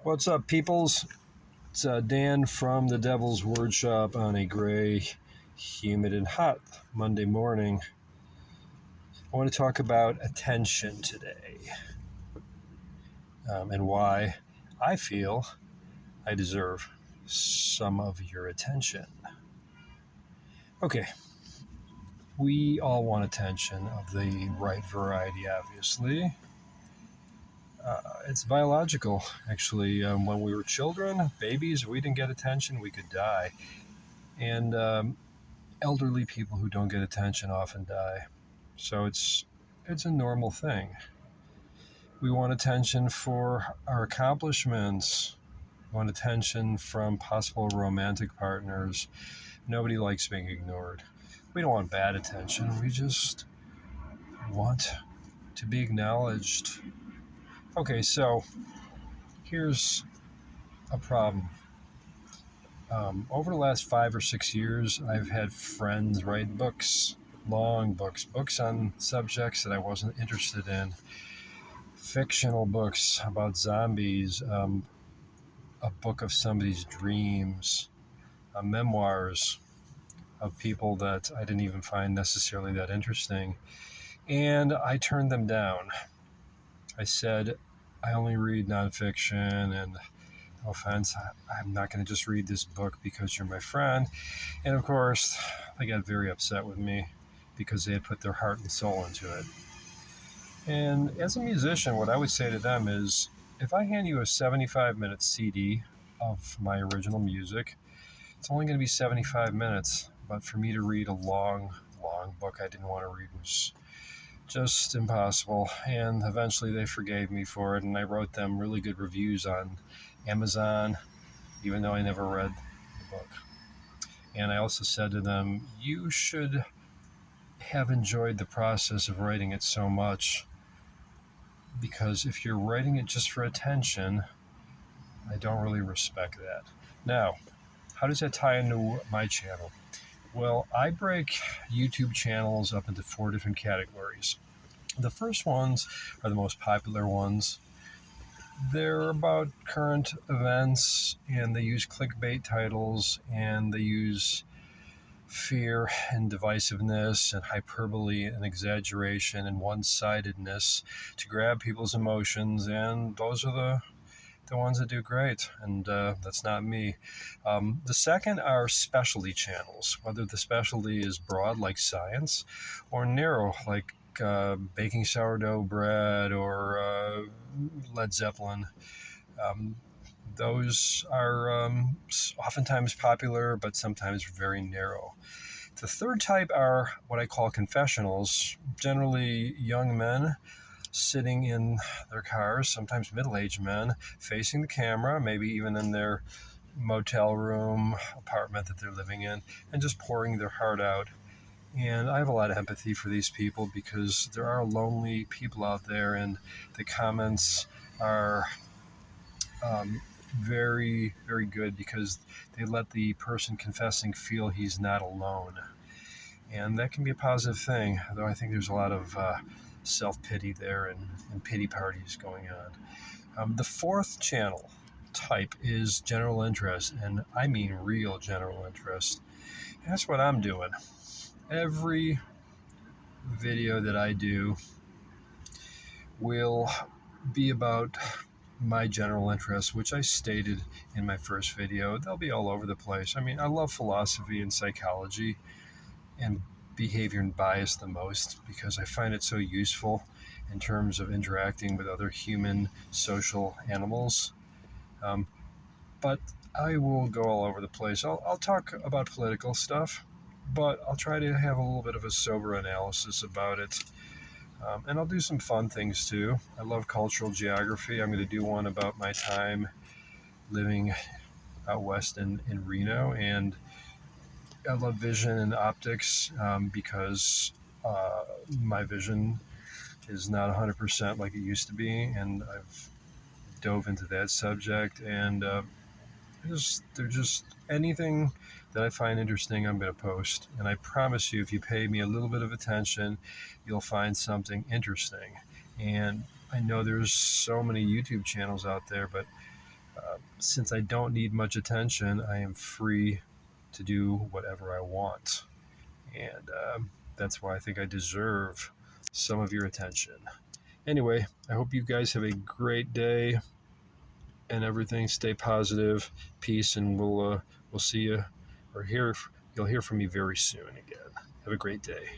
What's up, peoples? It's Dan from the Devil's Wordshop on a gray, humid, and hot Monday morning. I want to talk about attention today and why I feel I deserve some of your attention. Okay, we all want attention of the right variety, obviously. It's biological, actually. When we were children, babies, if we didn't get attention, we could die. And elderly people who don't get attention often die. So it's a normal thing. We want attention for our accomplishments. We want attention from possible romantic partners. Nobody likes being ignored. We don't want bad attention. We just want to be acknowledged. Okay, so here's a problem. Over the last 5 or 6 years, I've had friends write books, long books on subjects that I wasn't interested in. Fictional books about zombies, a book of somebody's dreams, memoirs of people that I didn't even find necessarily that interesting. And I turned them down. I said, I only read nonfiction, and no offense, I'm not going to just read this book because you're my friend. And of course, they got very upset with me because they had put their heart and soul into it. And as a musician, what I would say to them is, if I hand you a 75-minute CD of my original music, it's only going to be 75 minutes. But for me to read a long book I didn't want to read was just impossible. And eventually they forgave me for it, and I wrote them really good reviews on Amazon, even though I never read the book. And I also said to them, you should have enjoyed the process of writing it so much, because if you're writing it just for attention, I don't really respect that. Now, how does that tie into my channel? Well, I break YouTube channels up into 4 different categories. The first ones are the most popular ones. They're about current events, and they use clickbait titles, and they use fear and divisiveness and hyperbole and exaggeration and one-sidedness to grab people's emotions, and those are the ones that do great, and that's not me. The second are specialty channels, whether the specialty is broad like science or narrow like baking sourdough bread or Led Zeppelin. Those are oftentimes popular, but sometimes very narrow. The third type are what I call confessionals, generally young men sitting in their cars, sometimes middle-aged men, facing the camera, maybe even in their motel room, apartment that they're living in, and just pouring their heart out. And I have a lot of empathy for these people because there are lonely people out there, and the comments are very, very good because they let the person confessing feel he's not alone. And that can be a positive thing, though I think there's a lot of self-pity there and pity parties going on. The fourth channel type is general interest, and I mean real general interest. And that's what I'm doing. Every video that I do will be about my general interests, which I stated in my first video. They'll be all over the place. I mean, I love philosophy and psychology and behavior and bias the most because I find it so useful in terms of interacting with other human social animals. But I will go all over the place. I'll talk about political stuff, but I'll try to have a little bit of a sober analysis about it. And I'll do some fun things too. I love cultural geography. I'm going to do one about my time living out west in Reno, and I love vision and optics because my vision is not 100% like it used to be, and I've dove into that subject, and they're just anything that I find interesting, I'm going to post. And I promise you, if you pay me a little bit of attention, you'll find something interesting. And I know there's so many YouTube channels out there, but Since I don't need much attention, I am free to do whatever I want. And that's why I think I deserve some of your attention. Anyway, I hope you guys have a great day and everything. Stay positive, peace, and we'll see you or hear. You'll hear from me very soon again. Have a great day.